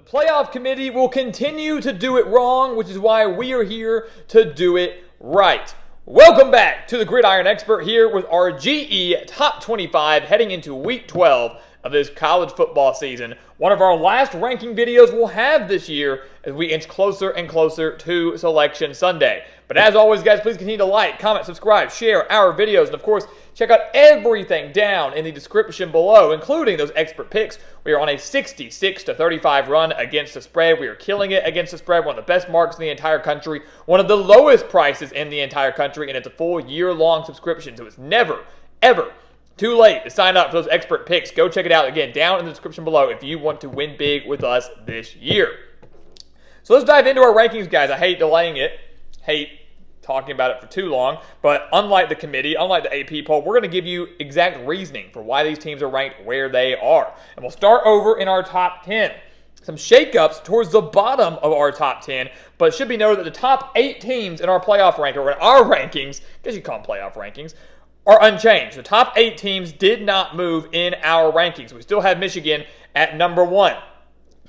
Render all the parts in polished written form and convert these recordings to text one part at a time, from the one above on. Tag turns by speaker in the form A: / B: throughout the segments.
A: playoff committee will continue to do it wrong, which is why we are here to do it right. Welcome back to the Gridiron Expert here with our GE Top 25 heading into Week 12 of this college football season. One of our last ranking videos we'll have this year as we inch closer and closer to Selection Sunday. But as always, guys, please continue to like, comment, subscribe, share our videos, and of course, check out everything down in the description below, including those expert picks. We are on a 66-35 run against the spread. We are killing it against the spread, one of the best marks in the entire country, one of the lowest prices in the entire country, and it's a full year-long subscription, so it's never, ever too late to sign up for those expert picks. Go check it out, again, down in the description below if you want to win big with us this year. So let's dive into our rankings, guys. I hate delaying it. Hate talking about it for too long, but unlike the committee, unlike the AP poll, we're going to give you exact reasoning for why these teams are ranked where they are. And we'll start over in our top 10. Some shakeups towards the bottom of our top 10, but it should be noted that the top 8 teams in our playoff ranking, or in our rankings, because you call them playoff rankings, are unchanged. The top 8 teams did not move in our rankings. We still have Michigan at number 1.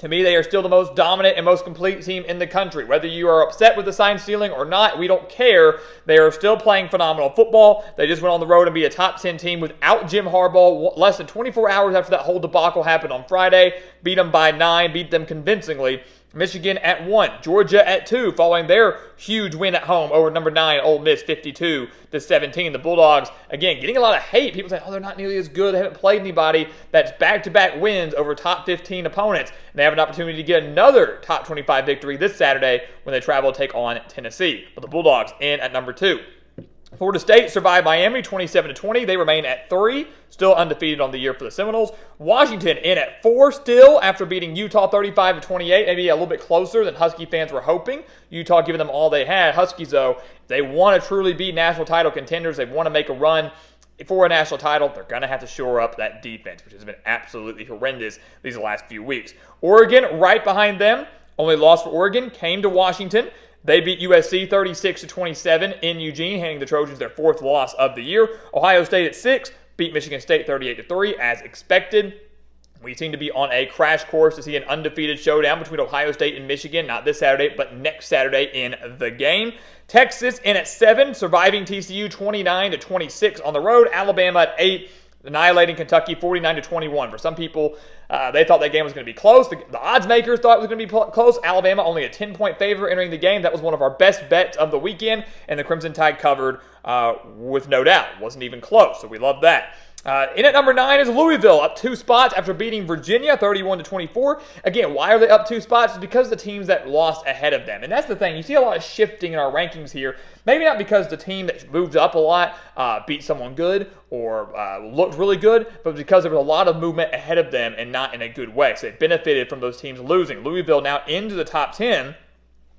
A: To me, they are still the most dominant and most complete team in the country. Whether you are upset with the sign stealing or not, we don't care. They are still playing phenomenal football. They just went on the road and be a top 10 team without Jim Harbaugh less than 24 hours after that whole debacle happened on Friday. Beat them by 9, beat them convincingly. Michigan at 1, Georgia at 2, following their huge win at home over number 9, Ole Miss, 52-17. The Bulldogs, again, getting a lot of hate. People saying, oh, they're not nearly as good. They haven't played anybody. That's back-to-back wins over top 15 opponents. And they have an opportunity to get another top 25 victory this Saturday when they travel to take on Tennessee. But the Bulldogs in at number 2. Florida State survived Miami 27-20. They remain at 3, still undefeated on the year for the Seminoles. Washington in at 4 still after beating Utah 35-28, maybe a little bit closer than Husky fans were hoping. Utah giving them all they had. Huskies, though, they want to truly be national title contenders. They want to make a run for a national title. They're going to have to shore up that defense, which has been absolutely horrendous these last few weeks. Oregon right behind them. Only loss for Oregon came to Washington. They beat USC 36-27 in Eugene, handing the Trojans their 4th loss of the year. Ohio State at 6, beat Michigan State 38-3 as expected. We seem to be on a crash course to see an undefeated showdown between Ohio State and Michigan, not this Saturday, but next Saturday in the game. Texas in at 7, surviving TCU 29-26 on the road. Alabama at 8, annihilating Kentucky 49-21. For some people, they thought that game was going to be close. The odds makers thought it was going to be close. Alabama only a 10-point favorite entering the game. That was one of our best bets of the weekend, and the Crimson Tide covered with no doubt. Wasn't even close, so we love that. In at number 9 is Louisville, up 2 spots after beating Virginia 31-24. Again, why are they up 2 spots? It's because of the teams that lost ahead of them. And that's the thing. You see a lot of shifting in our rankings here. Maybe not because the team that moved up a lot beat someone good or looked really good, but because there was a lot of movement ahead of them and not in a good way. So they benefited from those teams losing. Louisville now into the top 10.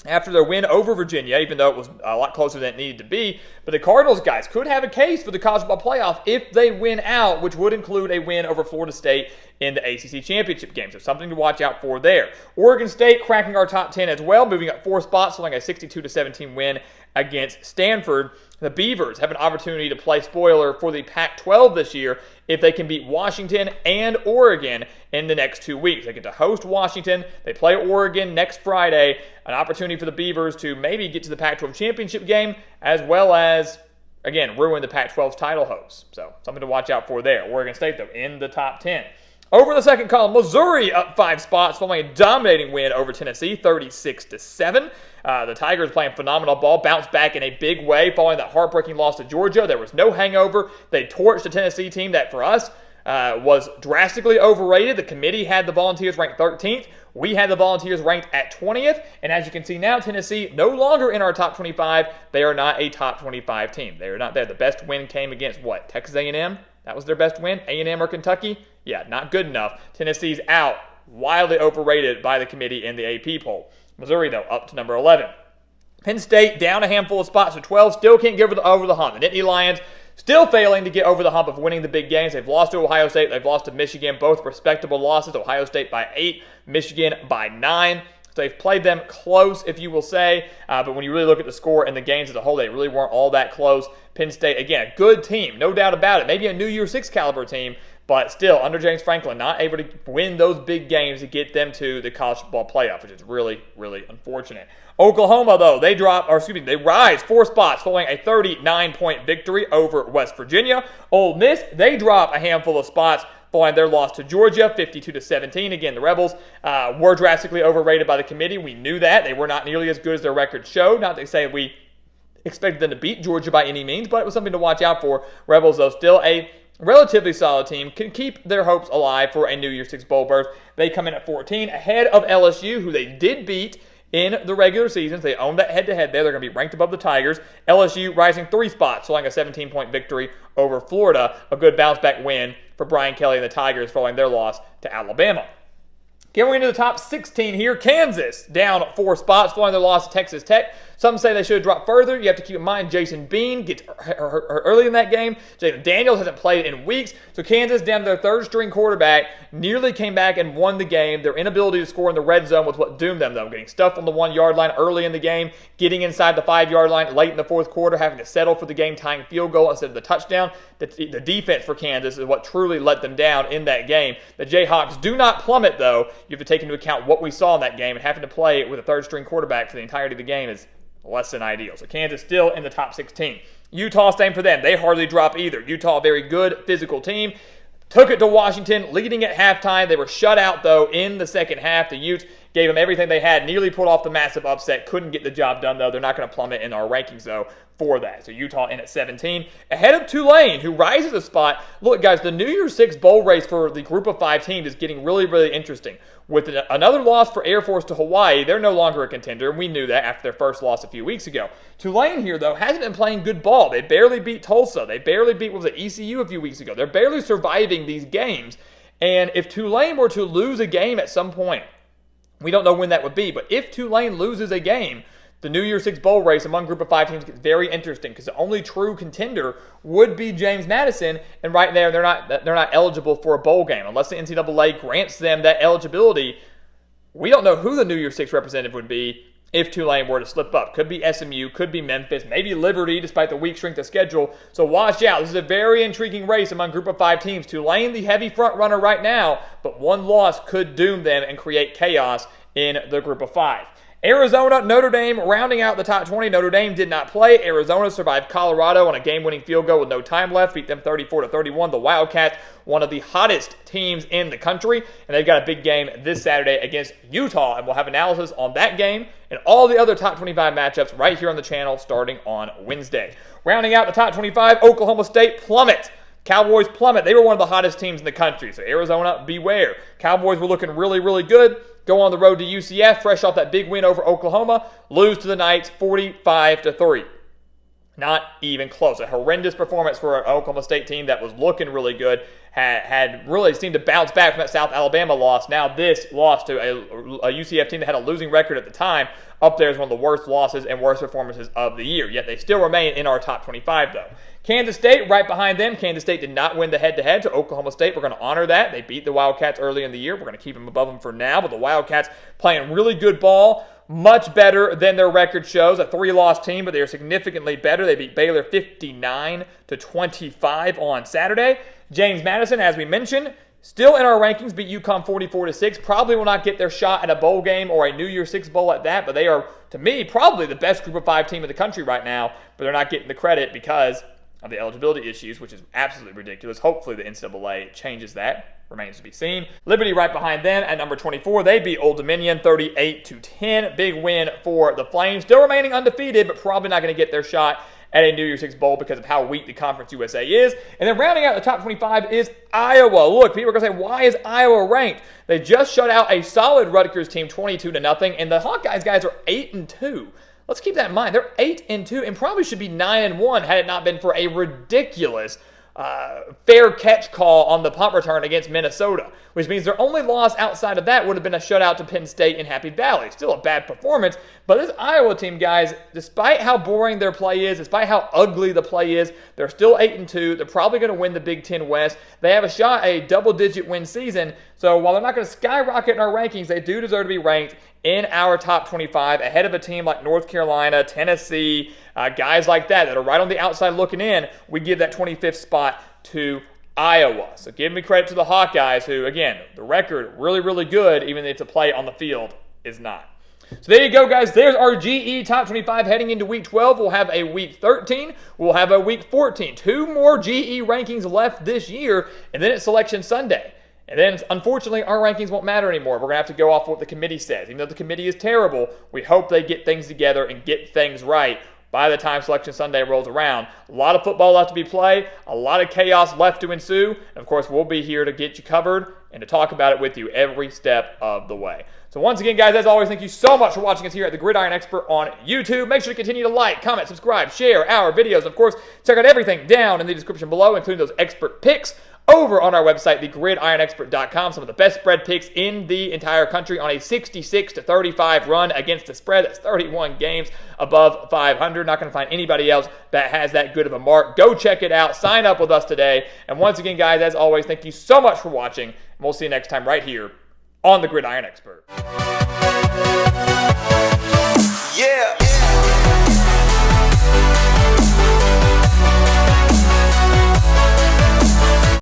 A: After their win over Virginia, even though it was a lot closer than it needed to be. But the Cardinals, guys, could have a case for the college football playoff if they win out, which would include a win over Florida State in the ACC championship game. So something to watch out for there. Oregon State cracking our top 10 as well, moving up 4 spots, following a 62-17 win against Stanford. The Beavers have an opportunity to play spoiler for the Pac-12 this year if they can beat Washington and Oregon in the next 2 weeks. They get to host Washington. They play Oregon next Friday. An opportunity for the Beavers to maybe get to the Pac-12 championship game as well as, again, ruin the Pac-12's title hopes. So something to watch out for there. Oregon State, though, in the top 10. Over the second column, Missouri up 5 spots following a dominating win over Tennessee, 36-7. The Tigers playing phenomenal ball, bounced back in a big way following that heartbreaking loss to Georgia. There was no hangover. They torched the Tennessee team that, for us, was drastically overrated. The committee had the Volunteers ranked 13th. We had the Volunteers ranked at 20th. And as you can see now, Tennessee no longer in our top 25. They are not a top 25 team. They are not there. The best win came against, what, Texas A&M? That was their best win? A&M or Kentucky? Yeah, not good enough. Tennessee's out, wildly overrated by the committee in the AP poll. Missouri, though, up to number 11. Penn State down a handful of spots to 12. Still can't get over the hump. The Nittany Lions still failing to get over the hump of winning the big games. They've lost to Ohio State. They've lost to Michigan. Both respectable losses. Ohio State by 8. Michigan by 9. So they've played them close, if you will say. But when you really look at the score and the games as a whole, they really weren't all that close. Penn State, again, a good team. No doubt about it. Maybe a New Year's Six caliber team. But still, under James Franklin, not able to win those big games to get them to the college football playoff, which is really, really unfortunate. Oklahoma, though, they rise 4 spots following a 39-point victory over West Virginia. Ole Miss, they drop a handful of spots following their loss to Georgia, 52-17. Again, the Rebels were drastically overrated by the committee. We knew that. They were not nearly as good as their record showed. Not to say we expected them to beat Georgia by any means, but it was something to watch out for. Rebels, though, still a relatively solid team, can keep their hopes alive for a New Year's Six bowl berth. They come in at 14, ahead of LSU, who they did beat in the regular season. They own that head-to-head there. They're going to be ranked above the Tigers. LSU rising 3 spots, following a 17-point victory over Florida. A good bounce-back win for Brian Kelly and the Tigers following their loss to Alabama. Going into the top 16 here, Kansas down 4 spots following their loss to Texas Tech. Some say they should have dropped further. You have to keep in mind Jason Bean gets hurt early in that game. Jaden Daniels hasn't played in weeks. So Kansas, down to their third-string quarterback, nearly came back and won the game. Their inability to score in the red zone was what doomed them, though. Getting stuffed on the 1-yard line early in the game, getting inside the 5-yard line late in the fourth quarter, having to settle for the game-tying field goal instead of the touchdown. The defense for Kansas is what truly let them down in that game. The Jayhawks do not plummet, though. You have to take into account what we saw in that game, and having to play with a third-string quarterback for the entirety of the game is less than ideal. So Kansas still in the top 16. Utah, same for them. They hardly drop either. Utah, a very good physical team. Took it to Washington, leading at halftime. They were shut out, though, in the second half. The Utes gave them everything they had, nearly pulled off the massive upset. Couldn't get the job done, though. They're not going to plummet in our rankings, though, for that. So Utah in at 17. Ahead of Tulane, who rises a spot. Look, guys, the New Year's Six bowl race for the group of 5 teams is getting really, really interesting. With another loss for Air Force to Hawaii, they're no longer a contender, and we knew that after their first loss a few weeks ago. Tulane here, though, hasn't been playing good ball. They barely beat Tulsa. They barely beat, what was it, ECU a few weeks ago. They're barely surviving these games. And if Tulane were to lose a game at some point, we don't know when that would be, but if Tulane loses a game, the New Year's Six bowl race among group of 5 teams gets very interesting because the only true contender would be James Madison, and right there they're not eligible for a bowl game unless the NCAA grants them that eligibility. We don't know who the New Year's Six representative would be if Tulane were to slip up. Could be SMU, could be Memphis, maybe Liberty, despite the weak strength of schedule. So watch out. This is a very intriguing race among group of 5 teams. Tulane, the heavy front runner right now, but one loss could doom them and create chaos in the group of 5. Arizona, Notre Dame, rounding out the top 20. Notre Dame did not play. Arizona survived Colorado on a game-winning field goal with no time left, beat them 34-31. The Wildcats, one of the hottest teams in the country, and they've got a big game this Saturday against Utah, and we'll have analysis on that game and all the other top 25 matchups right here on the channel starting on Wednesday. Rounding out the top 25, Oklahoma State plummet. Cowboys plummet. They were one of the hottest teams in the country, so Arizona, beware. Cowboys were looking really, really good. Go on the road to UCF, fresh off that big win over Oklahoma, lose to the Knights 45-3. Not even close. A horrendous performance for an Oklahoma State team that was looking really good, had really seemed to bounce back from that South Alabama loss. Now this loss to a UCF team that had a losing record at the time, up there is one of the worst losses and worst performances of the year. Yet they still remain in our top 25, though. Kansas State, right behind them. Kansas State did not win the head-to-head, so Oklahoma State, we're going to honor that. They beat the Wildcats early in the year. We're going to keep them above them for now, but the Wildcats playing really good ball, much better than their record shows. A 3-loss team, but they are significantly better. They beat Baylor 59-25 on Saturday. James Madison, as we mentioned, still in our rankings, beat UConn 44-6. Probably will not get their shot at a bowl game or a New Year's Six bowl at that, but they are, to me, probably the best group of 5 team in the country right now, but they're not getting the credit because of the eligibility issues, which is absolutely ridiculous. Hopefully the NCAA changes that. Remains to be seen. Liberty right behind them at number 24. They beat Old Dominion 38-10. Big win for the Flames. Still remaining undefeated, but probably not going to get their shot at a New Year's Six bowl because of how weak the Conference USA is. And then rounding out the top 25 is Iowa. Look, people are going to say, why is Iowa ranked? They just shut out a solid Rutgers team 22-0, and the Hawkeyes guys are 8-2. Let's keep that in mind. They're 8-2 and probably should be 9-1 had it not been for a ridiculous fair catch call on the punt return against Minnesota, which means their only loss outside of that would have been a shutout to Penn State in Happy Valley. Still a bad performance, but this Iowa team, guys, despite how boring their play is, despite how ugly the play is, they're still 8-2. They're probably going to win the Big Ten West. They have a shot at a double-digit win season, so while they're not going to skyrocket in our rankings, they do deserve to be ranked in our top 25 ahead of a team like North Carolina, Tennessee, guys like that are right on the outside looking in. We give that 25th spot to Iowa. So give me credit to the Hawkeyes who, again, the record really, really good, even if the play on the field is not. So there you go, guys. There's our GE Top 25 heading into Week 12. We'll have a Week 13. We'll have a Week 14. 2 more GE rankings left this year, and then it's Selection Sunday. And then, unfortunately, our rankings won't matter anymore. We're going to have to go off what the committee says. Even though the committee is terrible, we hope they get things together and get things right by the time Selection Sunday rolls around. A lot of football left to be played, a lot of chaos left to ensue, and of course, we'll be here to get you covered and to talk about it with you every step of the way. So once again, guys, as always, thank you so much for watching us here at the Gridiron Expert on YouTube. Make sure to continue to like, comment, subscribe, share our videos. Of course, check out everything down in the description below, including those expert picks over on our website, thegridironexpert.com. Some of the best spread picks in the entire country on a 66-35 run against a spread that's 31 games above 500. Not going to find anybody else that has that good of a mark. Go check it out. Sign up with us today. And once again, guys, as always, thank you so much for watching. And we'll see you next time right here on the Gridiron Expert.
B: Yeah.